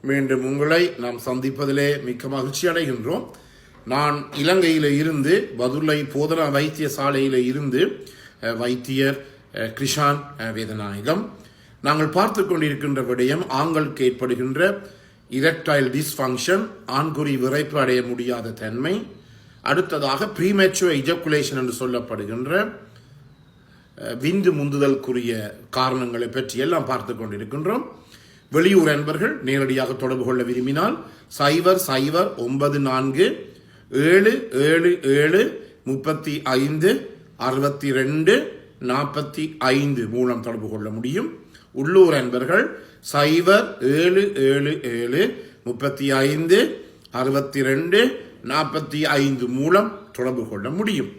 மீண்டும் உங்களை நாம் சந்திப்பதிலே மிக்க மகிழ்ச்சி அடைகின்றோம். நான் இலங்கையில இருந்து பதுளை போதனா வைத்தியசாலையில இருந்து வைத்தியர் கிருஷான் வேதநாயகம். நாங்கள் பார்த்து கொண்டிருக்கின்ற விடயம் ஆண்களுக்கு ஏற்படுகின்ற இரக்டைல் டிஸ்ஃபங்க்ஷன், ஆண்குறி விரைப்பு அடைய முடியாத தன்மை. அடுத்ததாக ப்ரீமெச்சுவர் எஜக்குலேஷன் என்று சொல்லப்படுகின்ற விந்து முந்துதலுக்குரிய காரணங்களை பற்றி எல்லாம் பார்த்து கொண்டிருக்கின்றோம். வெளியூர் அன்பர்கள் நேரடியாக தொடர்பு கொள்ள விரும்பினால் 009477356245 மூலம் தொடர்பு கொள்ள முடியும். உள்ளூர் அன்பர்கள் 0777356245 மூலம் தொடர்பு கொள்ள முடியும்.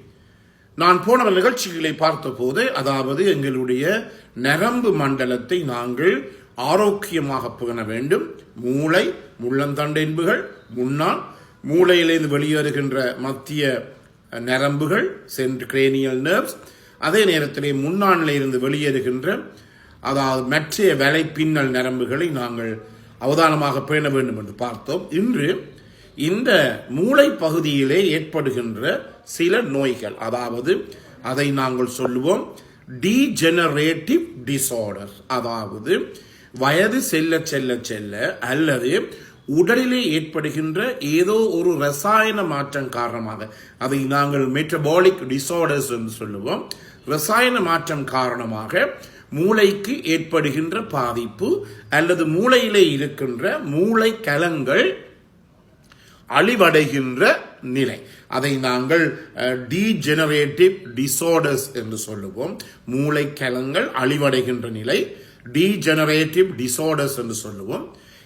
நான் போன நிகழ்ச்சிகளை பார்த்த போது, அதாவது எங்களுடைய நரம்பு மண்டலத்தை நாங்கள் ஆரோக்கியமாக பேண வேண்டும். மூளை, முள்ளந்தண்டென்புகள், முன்னால் மூளையிலிருந்து வெளியேறுகின்ற மத்திய நரம்புகள், கிரேனியல் நர்வ்ஸ், அதே நேரத்திலே முன்னாளில் இருந்து வெளியேறுகின்ற அதாவது மற்ற வலைப்பின்னல் நரம்புகளை நாங்கள் அவதானமாக பேண வேண்டும் என்று பார்த்தோம். இன்று இந்த மூளை பகுதியிலே ஏற்படுகின்ற சில நோய்கள், அதாவது அதை நாங்கள் சொல்லுவோம் டீஜெனரேட்டிவ் டிசார்டர், அதாவது வயது செல்ல செல்ல செல்ல அல்லது உடலிலே ஏற்படுகின்ற ஏதோ ஒரு ரசாயன மாற்றம் காரணமாக, அதை நாங்கள் மெட்டபாலிக் டிசார்டர்ஸ் என்று சொல்லுவோம். ரசாயன மாற்றம் காரணமாக மூளைக்கு ஏற்படுகின்ற பாதிப்பு அல்லது மூளையிலே இருக்கின்ற மூளை கலங்கள் அழிவடைகின்ற நிலை, அதை நாங்கள் டீஜெனரேட்டிவ் டிசார்டர்ஸ் என்று சொல்லுவோம். மூளை கலங்கள் அழிவடைகின்ற நிலை டீஜெனரேட்டிவ் டிசார்டர்ஸ் என்று சொல்லுவோம்.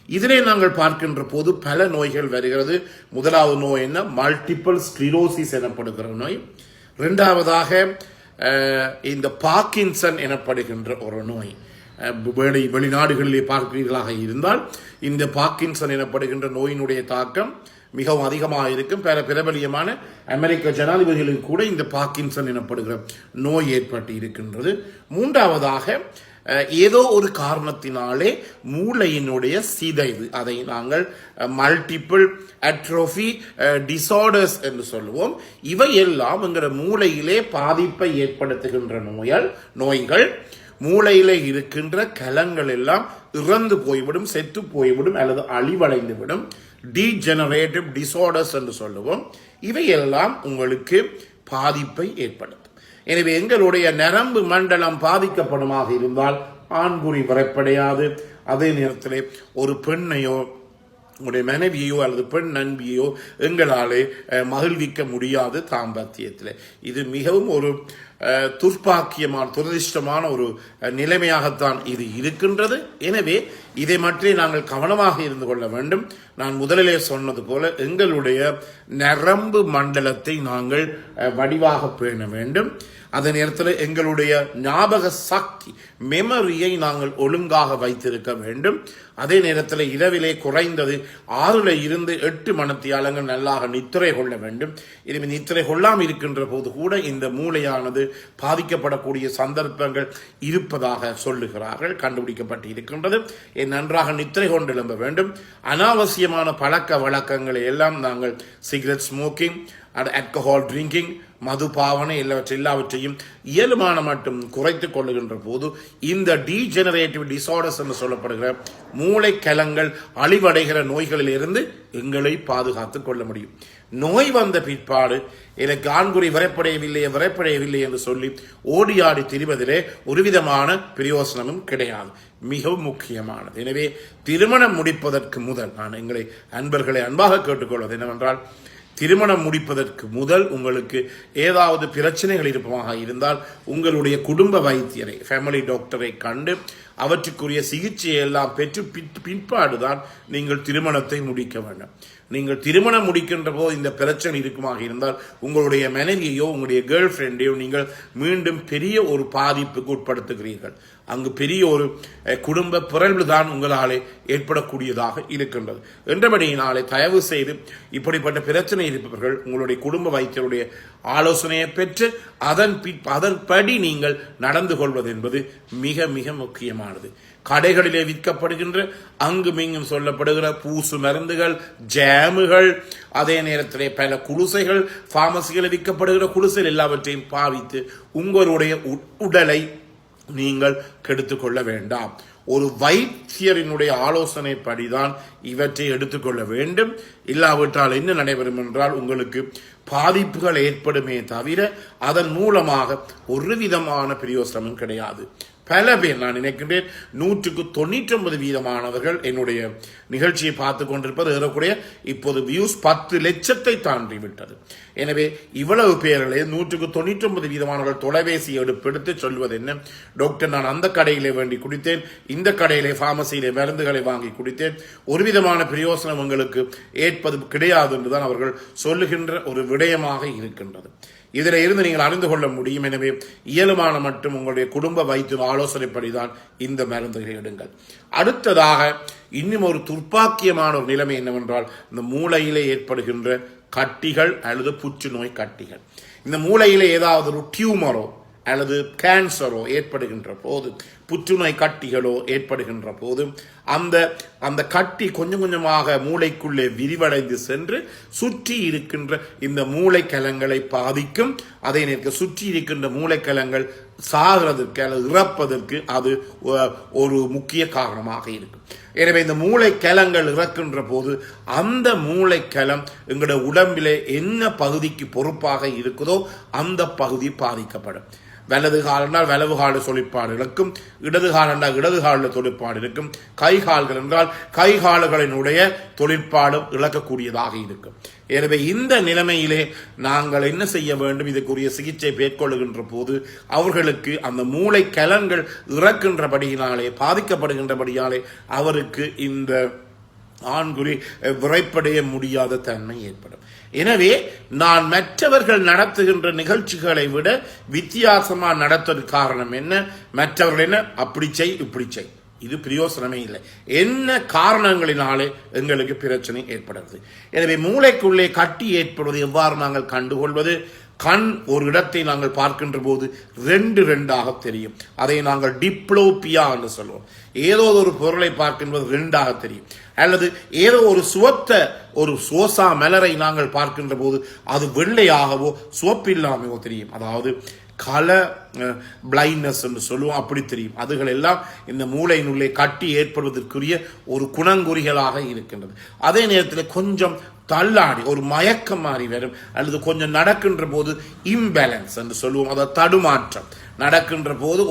இதிலே நாங்கள் பார்க்கின்ற போது பல நோய்கள் வருகிறது. முதலாவது நோய் என்ன? மல்டிபிள் ஸ்க்ளிரோசிஸ் எனப்படுகிற நோய். இரண்டாவதாக இந்த பார்க்கின்சன் எனப்படுகின்ற ஒரு நோய். வெளிநாடுகளிலே பார்க்கிறீர்களாக இருந்தால் இந்த பார்க்கின்சன் எனப்படுகின்ற நோயினுடைய தாக்கம் மிகவும் அதிகமாக இருக்கும். பல பிரபலியமான அமெரிக்க ஜனாதிபதிகளுக்கு கூட இந்த பார்க்கின்சன் எனப்படுகிற நோய் ஏற்பட்டு இருக்கின்றது. மூன்றாவதாக ஏதோ ஒரு காரணத்தினாலே மூளையினுடைய சிதைவு, அதை நாங்கள் மல்டிபிள் அட்ரோஃபி டிசார்டர்ஸ் என்று சொல்லுவோம். இவையெல்லாம் என்கிற மூளையிலே பாதிப்பை ஏற்படுத்துகின்ற நோய்கள். மூளையிலே இருக்கின்ற கலங்கள் எல்லாம் இறந்து போய்விடும், செத்து போய்விடும் அல்லது அழிவடைந்து விடும். டீஜெனரேட்டிவ் டிசார்டர்ஸ் என்று சொல்லுவோம். இவையெல்லாம் உங்களுக்கு பாதிப்பை ஏற்படுத்தும். எனவே எங்களுடைய நரம்பு மண்டலம் பாதிக்கப்படுமாக இருந்தால் ஆண்குறி விரைப்படையாது. அதே நேரத்தில் ஒரு பெண்ணையோ உடைய மனைவியோ அல்லது பெண் நண்பியோ எங்களாலே மகிழ்விக்க முடியாது தாம்பத்தியத்தில். இது மிகவும் ஒரு துர்ப்பாக்கியமான ஒரு நிலைமையாகத்தான் இது இருக்கின்றது. எனவே இதை மற்றே நாங்கள் கவனமாக இருந்து கொள்ள வேண்டும். நான் முதலிலே சொன்னது போல எங்களுடைய நரம்பு மண்டலத்தை நாங்கள் வடிவாக பேண வேண்டும். அதே நேரத்தில் எங்களுடைய ஞாபக சக்தி, மெமரியை நாங்கள் ஒழுங்காக வைத்திருக்க வேண்டும். அதே நேரத்தில் இரவிலே குறைந்தது 6 மணித்தியாலங்கள் நல்லாக நித்திரை கொள்ள வேண்டும். எனவே நித்திரை கொள்ளாமல் இருக்கின்ற போது கூட இந்த மூளையானது பாதிக்கப்படக்கூடிய சந்தர்ப்பங்கள் இருப்பதாக சொல்லுகிறார்கள், கண்டுபிடிக்கப்பட்டு இருக்கின்றது. நன்றாக நித்திரை கொண்டு எழும்ப வேண்டும். அனாவசியமான பழக்க வழக்கங்களை எல்லாம் நாங்கள் சிகரெட் ஸ்மோக்கிங், ஆல்கஹால் ட்ரிங்கிங், மது பாவனை எல்லாவற்றையும் இயலுமான மட்டும் குறைத்துக் கொள்ளுகின்ற போது இந்த டீஜெனரேட்டிவ் டிசார்டர்ஸ் என்று சொல்லப்படுகிற மூளை கலங்கள் அழிவடைகிற நோய்களில் இருந்து எங்களை பாதுகாத்துக் கொள்ள முடியும். நோய் வந்த பிற்பாடு எனக்கு ஆண்குறி விரைப்படையவில்லை என்று சொல்லி ஓடியாடி திரிவதிலே ஒரு விதமான பிரயோசனமும் கிடையாது. மிகவும் முக்கியமானது. எனவே திருமணம் முடிப்பதற்கு முதல் நான் எங்களை அன்பர்களை அன்பாக கேட்டுக்கொள்வது என்னவென்றால், திருமணம் முடிப்பதற்கு முதல் உங்களுக்கு ஏதாவது பிரச்சனைகள் இருப்பதாக இருந்தால் உங்களுடைய குடும்ப வைத்தியரை, ஃபேமிலி டாக்டரை கண்டு அவற்றுக்குரிய சிகிச்சையை எல்லாம் பெற்று பிற்பாடுதான் நீங்கள் திருமணத்தை முடிக்க வேண்டும். நீங்கள் திருமணம் முடிக்கின்ற போது இந்த பிரச்சனை இருக்குமாக இருந்தால் உங்களுடைய மனைவியோ உங்களுடைய கேர்ள் ஃப்ரெண்டையோ நீங்கள் மீண்டும் பெரிய ஒரு பாதிப்புக்கு உட்படுத்துகிறீர்கள். அங்கு பெரிய ஒரு குடும்ப பிறழ்வு தான் உங்களாலே ஏற்படக்கூடியதாக இருக்கின்றது. என்றபடியினாலே தயவு செய்து இப்படிப்பட்ட பிரச்சனை இருப்பவர்கள் உங்களுடைய குடும்ப வைத்தியருடைய ஆலோசனையை பெற்று அதன்படி நீங்கள் நடந்து கொள்வது என்பது மிக மிக முக்கியமானது. கடைகளிலே விற்கப்படுகின்ற அங்கும் இங்கும் சொல்லப்படுகிற பூசு மருந்துகள், ஜாமுகள், அதே நேரத்திலே பல குடிசைகள், பார்மசிகளில் விற்கப்படுகிற குடிசைகள் எல்லாவற்றையும் பாவித்து உங்களுடைய உடலை நீங்கள் கெடுத்துக்கொள்ள வேண்டாம். ஒரு வைத்தியரினுடைய ஆலோசனைப்படிதான் இவற்றை எடுத்துக்கொள்ள வேண்டும். இல்லாவிட்டால் என்ன நடைபெறும் என்றால் உங்களுக்கு பாதிப்புகள் ஏற்படுமே தவிர அதன் மூலமாக ஒரு விதமான பிரயோசனமும் கிடையாது. பல பேர், நான் நினைக்கின்றேன் 199% என்னுடைய நிகழ்ச்சியை பார்த்து கொண்டிருப்பது ஏறக்குறைய இப்போது வியூஸ் 10 லட்சத்தை தாண்டி விட்டது. எனவே இவ்வளவு பேர்களே 199% தொலைபேசி எடுத்து சொல்வது என்ன, டாக்டர் நான் அந்த கடையிலே வேண்டி குடித்தேன், இந்த கடையிலே பார்மசியிலே மருந்துகளை வாங்கி குடித்தேன், ஒரு விதமான பிரயோசனம் உங்களுக்கு ஏற்பது கிடையாது என்றுதான் அவர்கள் சொல்லுகின்ற ஒரு விடயமாக இருக்கின்றது. இதில் இருந்து நீங்கள் அறிந்து கொள்ள முடியும். எனவே இயலுமான மட்டும் உங்களுடைய குடும்ப வைத்திய ஆலோசனைப்படிதான் இந்த மருந்துகளை எடுங்கள். அடுத்ததாக இன்னும் ஒரு துர்ப்பாக்கியமான ஒரு நிலைமை என்னவென்றால், இந்த மூளையிலே ஏற்படுகின்ற கட்டிகள் அல்லது புற்றுநோய் கட்டிகள். இந்த மூளையிலே ஏதாவது ஒரு டியூமரோ அல்லது கேன்சரோ ஏற்படுகின்ற போது, புற்றுநோய் கட்டிகளோ ஏற்படுகின்ற போது அந்த கட்டி கொஞ்சம் கொஞ்சமாக மூளைக்குள்ளே விரிவடைந்து சென்று சுற்றி இருக்கின்ற இந்த மூளைக்கலங்களை பாதிக்கும். அதே நேரத்தில் சுற்றி இருக்கின்ற மூளைக்கலங்கள் சாகிறதற்கு அல்லது இறப்பதற்கு அது ஒரு முக்கிய காரணமாக இருக்கும். எனவே இந்த மூளைக்கலங்கள் இறக்கின்ற போது அந்த மூளைக்கலம் எங்களுடைய உடம்பிலே என்ன பகுதிக்கு பொறுப்பாக இருக்குதோ அந்த பகுதி பாதிக்கப்படும். வலது காலென்றால் வலது கால தொழிற்பாடு இருக்கும், இடது கால் என்றால் இடது கால தொழிற்பாடு இருக்கும், கை கால்கள் என்றால் கை கால்களினுடைய தொழிற்பாடும் இழக்கக்கூடியதாக இருக்கும். எனவே இந்த நிலைமையிலே நாங்கள் என்ன செய்ய வேண்டும், இதுக்குரிய சிகிச்சை மேற்கொள்ளுகின்ற போது அவர்களுக்கு அந்த மூளை கலங்கள் இறக்கின்றபடியினாலே, பாதிக்கப்படுகின்றபடியாலே அவருக்கு இந்த ஆண்குறி விரைப்படைய முடியாத தன்மை ஏற்படும். எனவே நான் மற்றவர்கள் நடத்துகின்ற நிகழ்ச்சிகளை விட வித்தியாசமா நடத்துவது காரணம் என்ன, மற்றவர்கள் என்ன அப்படி செய் இப்படி செய், இது பிரயோசனமே இல்லை. என்ன காரணங்களினாலே எங்களுக்கு பிரச்சனை ஏற்படுகிறது. எனவே மூளைக்குள்ளே கட்டி ஏற்படுவது எவ்வாறு நாங்கள் கண்டுகொள்வது? கண் ஒரு இடத்தை நாங்கள் பார்க்கின்ற போது 2 தெரியும். அதை நாங்கள் டிப்ளோபியா என்று சொல்லுவோம். ஏதோ ஒரு பொருளை பார்க்கின்றது 2 தெரியும். அல்லது ஏதோ ஒரு சுவத்த ஒரு சோசா மலரை நாங்கள் பார்க்கின்ற போது அது வெள்ளையாகவோ சிவப்பில்லாமையோ தெரியும். அதாவது கலர் பிளைண்ட்னஸ் என்று சொல்லுவோம், அப்படி தெரியும். அதுகள் எல்லாம் இந்த மூளையினுள்ளே கட்டி ஏற்படுவதற்குரிய ஒரு குணங்குறிகளாக இருக்கின்றது. அதே நேரத்தில் கொஞ்சம் தள்ளாடி ஒரு மயக்கம் மாறி வரும், அல்லது கொஞ்சம் நடக்கின்ற போது இம்பேலன்ஸ் என்று சொல்லுவோம், அதாவது தடுமாற்றம். நடக்கின்ற போது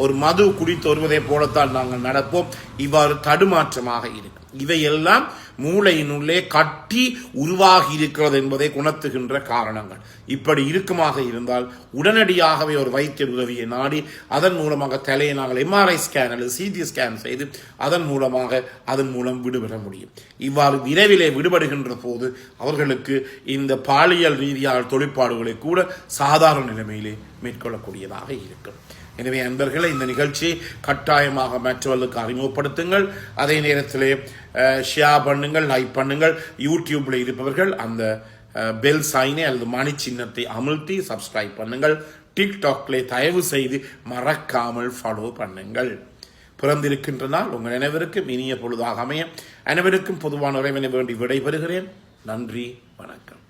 ஒரு மது குடித்து வருவதை போலத்தான் நாங்கள் நடப்போம். இவ்வாறு தடுமாற்றமாக இருக்கும். இவையெல்லாம் மூளையினுள்ளே கட்டி உருவாகி இருக்கிறது என்பதை உணர்த்துகின்ற காரணங்கள். இப்படி இருக்குமாக இருந்தால் உடனடியாகவே ஒரு வைத்திய உதவியை நாடி அதன் மூலமாக தலையை நாங்கள் எம்ஆர்ஐ ஸ்கேன் அல்லது சிடி ஸ்கேன் செய்து அதன் மூலம் விடுபட முடியும். இவ்வாறு விரைவிலே விடுபடுகின்ற போது அவர்களுக்கு இந்த பாலியல் ரீதியான தொழிற்பாடுகளை கூட சாதாரண நிலைமையிலே மேற்கொள்ளக்கூடியதாக இருக்கும். எனவே அன்பர்களே, இந்த நிகழ்ச்சியை கட்டாயமாக மற்றவர்களுக்கு அறிமுகப்படுத்துங்கள். அதே நேரத்திலே ஷேர் பண்ணுங்கள், லைக் பண்ணுங்கள். யூடியூப்ல இருப்பவர்கள் அந்த பெல் சைனை அல்லது மணி சின்னத்தை அமுழ்த்தி சப்ஸ்கிரைப் பண்ணுங்கள். டிக்டாக்ல தயவு செய்து மறக்காமல் ஃபாலோ பண்ணுங்கள். பிறந்திருக்கின்ற நாள் உங்கள் அனைவருக்கும் இனிய பொழுதாக அமைய அனைவருக்கும் பொதுவான இறைவனை வேண்டி விடைபெறுகிறேன். நன்றி, வணக்கம்.